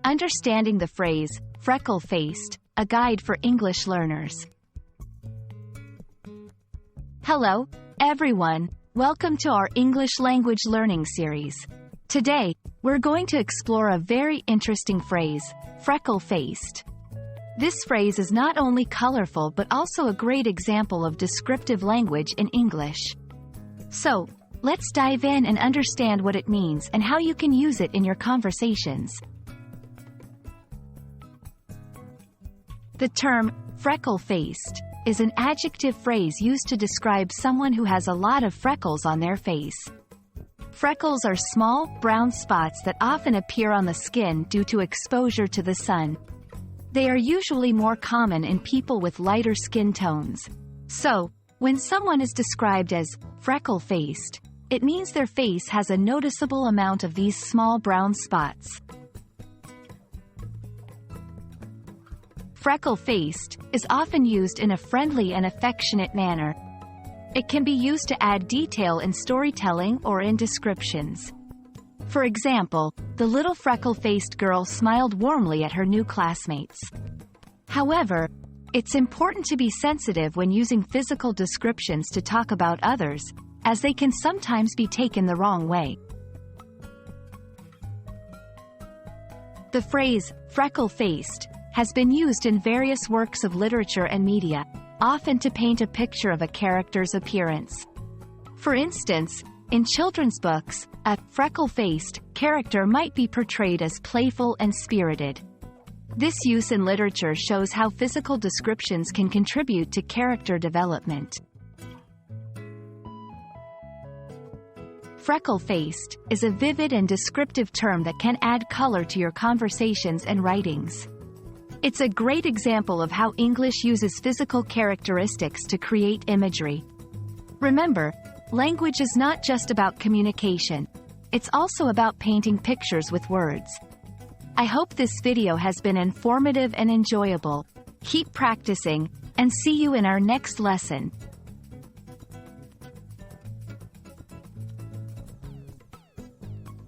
Understanding the phrase, freckle-faced, a guide for English learners. Hello, everyone. Welcome to our English language learning series. Today, we're going to explore a very interesting phrase, freckle-faced. This phrase is not only colorful but also a great example of descriptive language in English. So, let's dive in and understand what it means and how you can use it in your conversations. The term, freckle-faced, is an adjective phrase used to describe someone who has a lot of freckles on their face. Freckles are small, brown spots that often appear on the skin due to exposure to the sun. They are usually more common in people with lighter skin tones. So, when someone is described as freckle-faced, it means their face has a noticeable amount of these small brown spots. Freckle-faced is often used in a friendly and affectionate manner. It can be used to add detail in storytelling or in descriptions. For example, the little freckle-faced girl smiled warmly at her new classmates. However, it's important to be sensitive when using physical descriptions to talk about others, as they can sometimes be taken the wrong way. The phrase, freckle-faced, has been used in various works of literature and media, often to paint a picture of a character's appearance. For instance, in children's books, a freckle-faced character might be portrayed as playful and spirited. This use in literature shows how physical descriptions can contribute to character development. Freckle-faced is a vivid and descriptive term that can add color to your conversations and writings. It's a great example of how English uses physical characteristics to create imagery. Remember, language is not just about communication. It's also about painting pictures with words. I hope this video has been informative and enjoyable. Keep practicing, and see you in our next lesson.